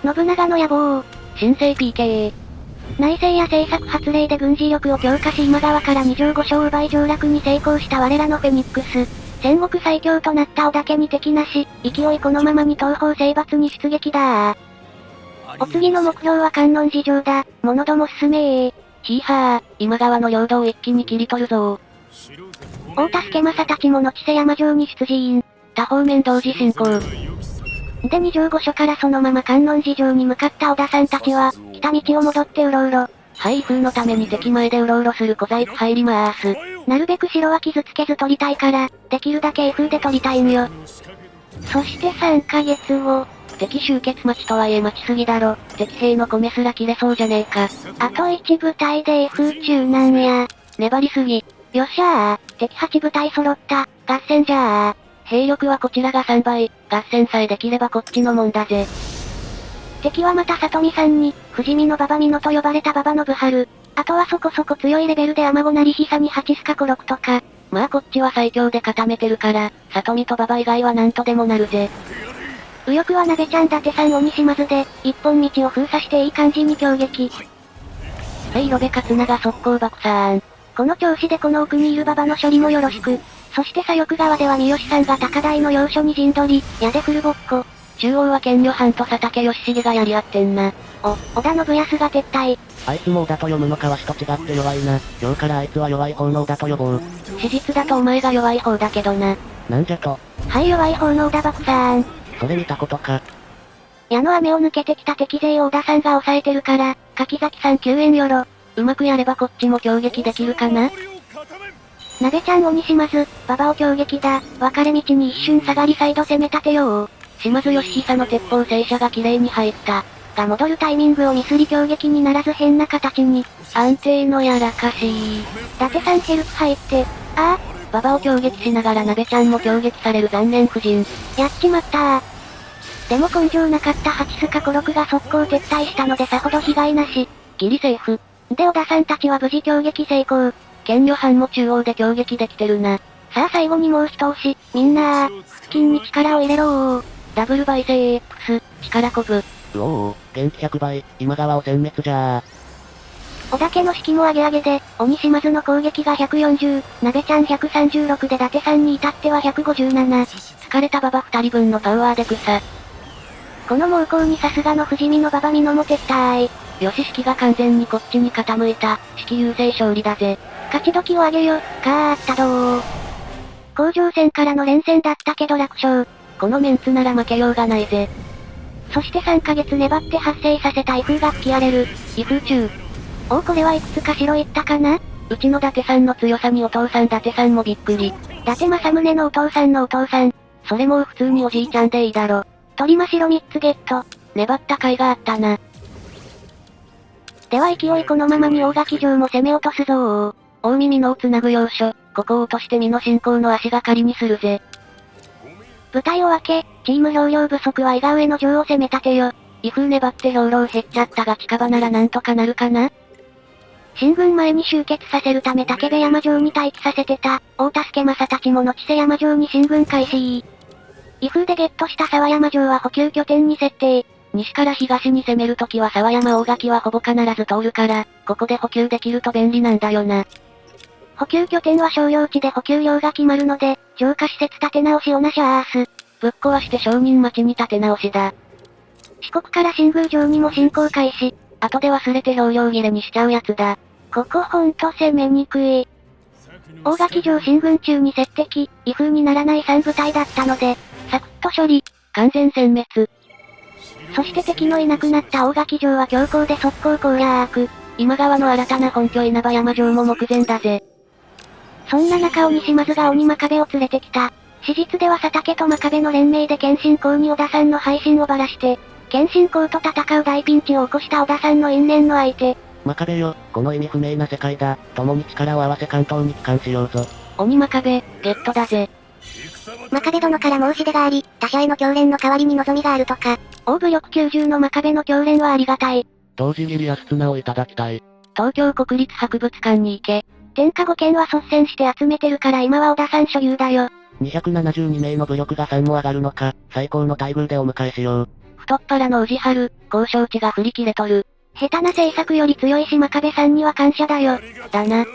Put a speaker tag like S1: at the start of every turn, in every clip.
S1: 信長の野望。
S2: 新生 PK。
S1: 内政や政策発令で軍事力を強化し今川から二条五将を奪い上洛に成功した我らのフェニックス。戦国最強となった織田家に敵なし、勢いこのままに東方征伐に出撃だー。お次の目標は観音寺城だ。者ども進めー。
S2: ヒーハー、今川の領土を一気に切り取るぞー。
S1: 大田助政たちも後瀬山城に出陣。
S2: 多方面同時進行。
S1: で二条御所からそのまま観音寺城に向かった織田さんたちは、来た道を戻ってうろうろ。
S2: はい、威風のために敵前でうろうろする小細工入りまーす。
S1: なるべく城は傷つけず取りたいから、できるだけ威風で取りたいんよ。そして3ヶ月後。
S2: 敵集結待ちとはいえ待ちすぎだろ。敵兵の米すら切れそうじゃねえか。
S1: あと1部隊で威風中なんや。
S2: 粘りすぎ。
S1: よっしゃー、敵8部隊揃った、合戦じゃー。
S2: 兵力はこちらが3倍、合戦さえできればこっちのもんだぜ。
S1: 敵はまた里見さんに、不死身の馬場美濃と呼ばれた馬場信春。あとはそこそこ強いレベルで天子なり久に八須賀五六とか。
S2: まあこっちは最強で固めてるから、里見と馬場以外はなんとでもなるぜ。
S1: 右翼は鍋ちゃん伊達さん鬼島津で、一本道を封鎖していい感じに強撃。
S2: はい、ロベ勝長速攻爆さん。
S1: この調子でこの奥にいる馬場の処理もよろしく。そして左翼側では三好さんが高台の要所に陣取り、矢でフルボッコ。
S2: 中央は剣女藩と佐竹義重がやり合ってんな。
S1: 織田信康が撤退。
S3: あいつも織田と読むのかわしと違って弱いな。今日からあいつは弱い方の織田と呼ぼう。
S2: 史実だとお前が弱い方だけどな。
S3: なんじゃと。
S1: はい、弱い方の織田爆さん。
S3: それ見たことか。
S1: 矢の雨を抜けてきた敵勢を織田さんが抑えてるから、柿崎さん救援よろ。
S2: うまくやればこっちも攻撃できるかな。
S1: 鍋ちゃん鬼島津、馬場を攻撃だ。分かれ道に一瞬下がり再度攻め立てよう。
S2: 島津義久の鉄砲戦車が綺麗に入った。
S1: が戻るタイミングをミスり攻撃にならず変な形に。
S2: 安定のやらかしー。
S1: 伊達さんヘルプ入って、ああ。
S2: 馬場を攻撃しながら鍋ちゃんも攻撃される残念夫人。
S1: やっちまったー。でも根性なかった八須賀五六が速攻撤退したのでさほど被害なし。
S2: ギリセーフ。
S1: で織田さんたちは無事攻撃成功。
S2: 剣女藩も中央で攻撃できてるな。
S1: さあ最後にもう一押し、みんなー、付近に力を入れろー。
S2: ダブル倍性 X、力こぶ。
S3: うおー、元気100倍、今川を殲滅じゃー。
S1: 織田家の士気も上げ上げで、鬼島津の攻撃が140、鍋ちゃん136で伊達さんに至っては157。
S2: 疲れた馬場2人分のパワーで草。
S1: この猛攻にさすがの不死身の馬場美濃も撤退。
S2: よし士気が完全にこっちに傾いた。士気優勢勝利だぜ。
S1: 勝ち時を上げよ、かーったどー。甲状戦からの連戦だったけど楽勝。
S2: このメンツなら負けようがないぜ。
S1: そして3ヶ月粘って発生させた威風が吹き荒れる。
S2: 威風中。
S1: おおこれはいくつか城行ったかな。
S2: うちの伊達さんの強さにお父さん伊達さんもびっくり。
S1: 伊達政宗のお父さんのお父さん。
S2: それもう普通におじいちゃんでいいだろ。
S1: 鳥間城3つゲット。
S2: 粘った甲斐があったな。
S1: では勢いこのままに大垣城も攻め落とすぞー。
S2: 大耳のをつなぐ要所、ここを落として美濃進行の足がかりにするぜ。
S1: 部隊を分け、チーム兵糧不足は伊賀上の城を攻め立てよ。
S2: 威風粘って兵糧減っちゃったが近場ならなんとかなるかな。
S1: 進軍前に集結させるため武部山城に待機させてた、大田助政たちも後瀬山城に進軍開始。威風でゲットした沢山城は補給拠点に設定。
S2: 西から東に攻めるときは沢山大垣はほぼ必ず通るから、ここで補給できると便利なんだよな。
S1: 補給拠点は商用地で補給量が決まるので、城下施設建て直しをなしゃーす。
S2: ぶっ壊して商人町に建て直しだ。
S1: 四国から新宮城にも進行開始。
S2: 後で忘れて兵糧切れにしちゃうやつだ。
S1: ここほんと攻めにくい。大垣城進軍中に接敵、威風にならない3部隊だったので、サクッと処理。
S2: 完全殲滅。
S1: そして敵のいなくなった大垣城は強行で速攻攻略。
S2: 今川の新たな本拠稲葉山城も目前だぜ。
S1: そんな中鬼島津が鬼真壁を連れてきた。史実では佐竹と真壁の連名で謙信公に織田さんの配信をばらして、謙信公と戦う大ピンチを起こした織田さんの因縁の相手。
S3: 真壁よ、この意味不明な世界だ。共に力を合わせ関東に帰還しようぞ。
S2: 鬼真壁、ゲットだぜ。
S1: 真壁殿から申し出があり、他者への教練の代わりに望みがあるとか。大武力90の真壁の教練はありがたい。
S3: 同時切安綱をいただきたい。
S2: 東京国立博物館に行け。
S1: 天下5県は率先して集めてるから今は織田さん所有だよ。
S3: 272名の武力が3も上がるのか、最高の待遇でお迎えしよう。
S2: 太っ腹の宇治春、交渉値が振り切れとる。
S1: 下手な政策より強いし真壁さんには感謝だよ。
S2: だな。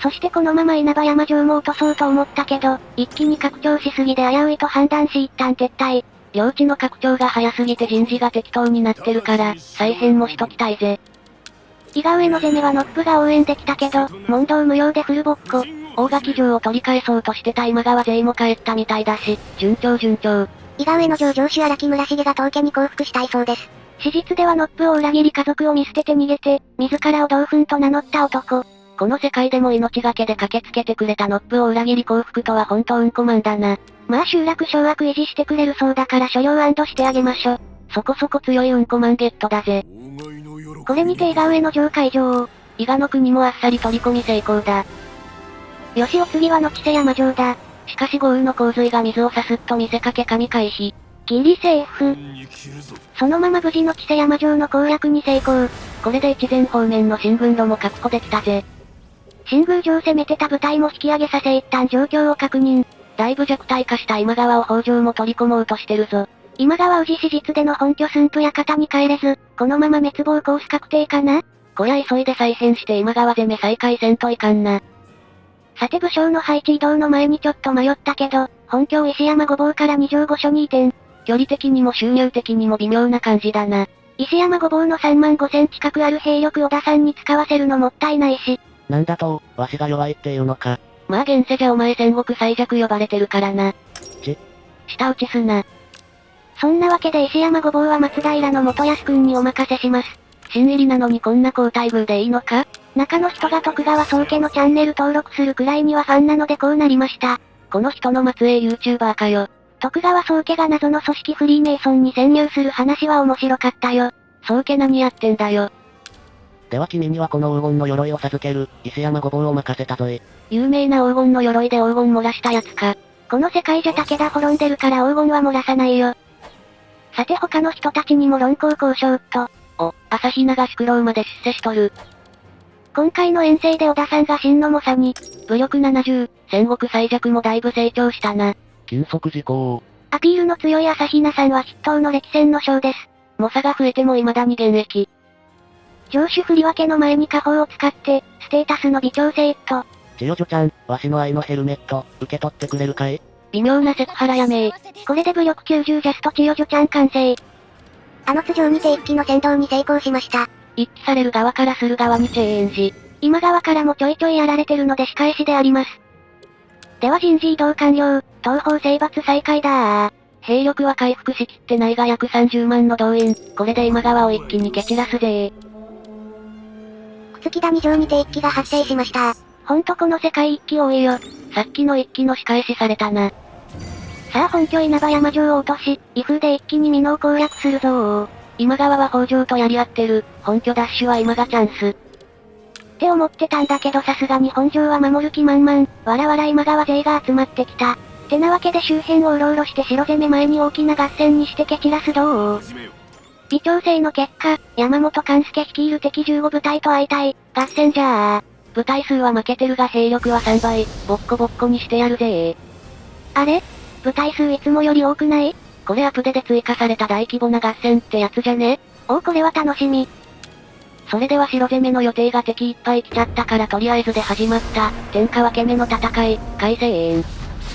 S1: そしてこのまま稲葉山城も落とそうと思ったけど、一気に拡張しすぎで危ういと判断し一旦撤退。
S2: 領地の拡張が早すぎて人事が適当になってるから、再編もしときたいぜ。
S1: 伊賀上の攻めはノップが応援できたけど、問答無用でフルボッコ。
S2: 大垣城を取り返そうとしてた今川勢も帰ったみたいだし、順調順調。
S1: 伊賀上の城城主荒木村重が当家に降伏したいそうです。史実ではノップを裏切り家族を見捨てて逃げて、自らを同奮と名乗った男。
S2: この世界でも命がけで駆けつけてくれたノップを裏切り降伏とは本当うんこマンだな。
S1: まあ集落掌握維持してくれるそうだから所領してあげましょ。
S2: そこそこ強いうんこマンゲットだぜ。
S1: これにて伊賀上の城海上。
S2: 伊賀の国もあっさり取り込み成功だ。
S1: よしお次はの千世山城だ。
S2: しかし豪雨の洪水が水をさすっと見せかけ神回避。
S1: ギリセーフ。そのまま無事の千世山城の攻略に成功。
S2: これで越前方面の新軍路も確保できたぜ。
S1: 新宮城攻めてた部隊も引き上げさせ一旦状況を確認。
S2: だいぶ弱体化した今川を北条も取り込もうとしてるぞ。
S1: 今川氏史実での本拠駿府館に帰れず、このまま滅亡コース確定かな？
S2: こりゃ急いで再編して今川攻め再開せんといかんな。
S1: さて武将の配置移動の前にちょっと迷ったけど、本拠石山御坊から二条御所に移転。
S2: 距離的にも収入的にも微妙な感じだな。
S1: 石山御坊の3万5000近くある兵力小田さんに使わせるのもったいないし。
S3: なんだと、わしが弱いっていうのか。
S2: まあ現世じゃお前戦国最弱呼ばれてるからな。舌打ちすな。
S1: そんなわけで石山御坊は松平の元康くんにお任せします。
S2: 新入りなのにこんな好待遇でいいのか？
S1: 中の人が徳川宗家のチャンネル登録するくらいにはファンなのでこうなりました。
S2: この人の末裔 YouTuber かよ。
S1: 徳川宗家が謎の組織フリーメイソンに潜入する話は面白かったよ。
S2: 宗家何やってんだよ。
S3: では君にはこの黄金の鎧を授ける、石山御坊を任せたぞい。
S2: 有名な黄金の鎧で黄金漏らしたやつか。
S1: この世界じゃ武田滅んでるから黄金は漏らさないよ。さて他の人たちにも論功交渉と。
S2: 朝日長宿老まで出世しとる。
S1: 今回の遠征で織田さんが真の猛者に、
S2: 武力70、戦国最弱もだいぶ成長したな。
S3: 禁足事項。
S1: アピールの強い朝比奈さんは筆頭の歴戦の将です。
S2: 猛者が増えても未だに現役。
S1: 城主振り分けの前に家宝を使って、ステータスの微調整と。
S3: 千代女ちゃん、わしの愛のヘルメット、受け取ってくれるかい？
S2: 微妙なセクハラやめー。
S1: これで武力90ジャスト千代女ちゃん完成。津城にて一騎の先導に成功しました。
S2: 一騎される側からする側にチェンジ。
S1: 今側からもちょいちょいやられてるので仕返しであります。では人事異動完了、東方征伐再開だー。
S2: 兵力は回復しきってないが約30万の動員。これで今川を一気に蹴散らすぜー。
S1: 朽木谷城にて一騎が発生しました。ほんとこの世界一騎多いよ。
S2: さっきの一騎の仕返しされたな。
S1: さあ本拠稲葉山城を落とし、威風で一気に美濃を攻略するぞー。
S2: 今川は北条とやり合ってる。本拠ダッシュは今がチャンス。
S1: って思ってたんだけどさすがに本城は守る気満々。わらわら今川勢が集まってきた。てなわけで周辺をうろうろして城攻め前に大きな合戦にして蹴散らすどう。微調整の結果、山本勘介率いる敵15部隊と相対、合戦じゃー。
S2: 部隊数は負けてるが兵力は3倍、ボッコボッコにしてやるぜー。
S1: あれ？部隊数いつもより多くない？
S2: これアップデで追加された大規模な合戦ってやつじゃね？
S1: これは楽しみ。
S2: それでは城攻めの予定が敵いっぱい来ちゃったからとりあえずで始まった、天下分け目の戦い、開戦。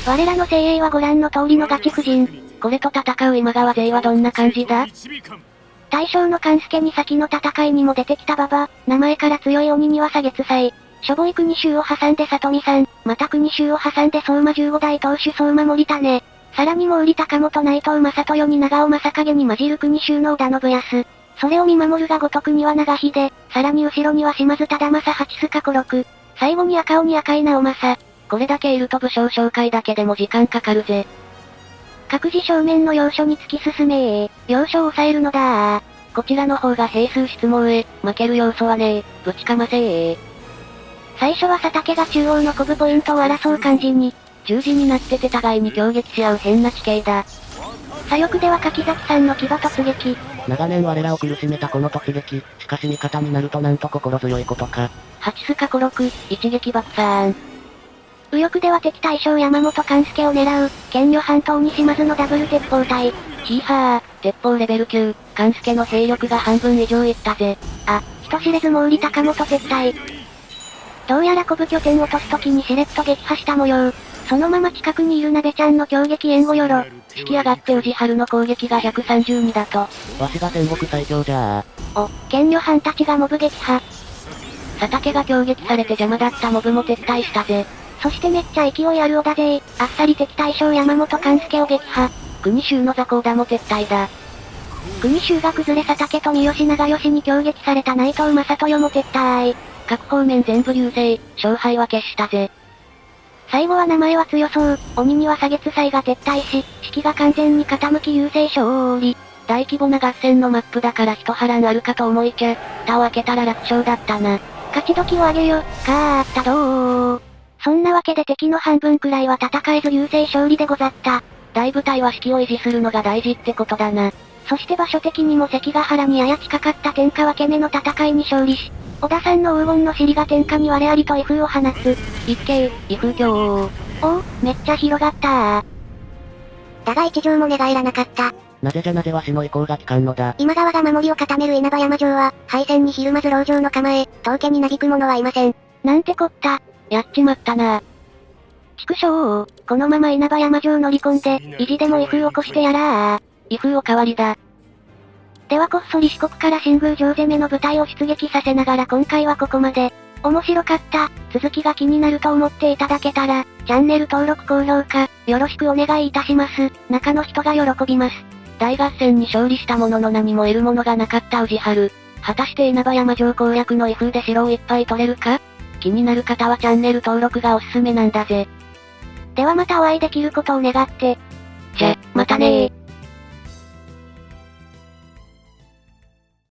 S1: 我らの精鋭はご覧の通りのガチ夫人。
S2: これと戦う今川勢はどんな感じだ？
S1: 大将の勘助に先の戦いにも出てきた馬場、名前から強い鬼には下月祭。しょぼい国衆を挟んで里見さん、また国衆を挟んで相馬15代当主相馬森種。さらにも売り高本内藤正豊に長尾正景に混じる国衆の織田信康。それを見守るがごとくには長秀、さらに後ろには島津忠政八須賀小六。最後に赤尾に赤井直政。
S2: これだけいると武将紹介だけでも時間かかるぜ。
S1: 各自正面の要所に突き進めー。要所を抑えるのだー。
S2: こちらの方が兵数質問へ、負ける要素はねー。ぶちかませー。
S1: 最初は佐竹が中央のコブポイントを争う感じに。
S2: 十字になってて互いに攻撃し合う変な地形だ。
S1: 左翼では柿崎さんの騎馬突撃。
S3: 長年我らを苦しめたこの突撃、しかし味方になるとなんと心強いことか。
S2: 八須賀小六、一撃爆散。
S1: 右翼では敵大将山本勘助を狙う、剣女半島に島津のダブル鉄砲隊。
S2: ヒーハー、鉄砲レベル9、勘助の兵力が半分以上いったぜ。
S1: 人知れず毛利高元撤退。どうやら古武拠点を落とす時にしれっと撃破した模様。そのまま近くにいる鍋ちゃんの強撃援護よろ。
S2: 引き上がって宇治春の攻撃が132だと。
S3: わしが戦国最強じゃ
S1: お、剣女藩たちがモブ撃破。
S2: 佐竹が強撃されて邪魔だったモブも撤退したぜ。
S1: そしてめっちゃ勢いある織田勢、あっさり敵大将山本勘助を撃破。
S2: 国衆の座高田も撤退だ。
S1: 国衆が崩れ佐竹と三好長吉に強撃された内藤正豊も撤退。
S2: 各方面全部優勢、勝敗は決したぜ。
S1: 最後は名前は強そう、鬼には左月祭が撤退し、士気が完全に傾き優勢勝利。
S2: 大規模な合戦のマップだから一波乱あるかと思いきや、蓋を開けたら楽勝だったな。
S1: 勝ち時を上げよ、かーったどー。そんなわけで敵の半分くらいは戦えず優勢勝利でござった。
S2: 大部隊は士気を維持するのが大事ってことだな。
S1: そして場所的にも関ヶ原にやや近かった天下分け目の戦いに勝利し、織田さんの黄金の尻が天下に我ありと威風を放つ。
S2: 一景、威風強。
S1: おお、めっちゃ広がったー。だが一条も寝返らなかった。
S3: なぜじゃなぜわしの意向が効かんのだ。
S1: 今川が守りを固める稲葉山城は、敗戦にひるまず籠城の構え、当家に嘆く者はいません。なんてこった。
S2: やっちまったな。
S1: 畜生このまま稲葉山城乗り込んで、意地でも威風を起こしてやらー。
S2: 威風おかわりだ。
S1: ではこっそり四国から新宮城攻めの部隊を出撃させながら今回はここまで。面白かった、続きが気になると思っていただけたら、チャンネル登録高評価、よろしくお願いいたします。中の人が喜びます。
S2: 大合戦に勝利したものの何も得るものがなかった宇治春。果たして稲葉山城攻略の威風で城をいっぱい取れるか？気になる方はチャンネル登録がおすすめなんだぜ。
S1: ではまたお会いできることを願って。
S2: じゃ、またねー。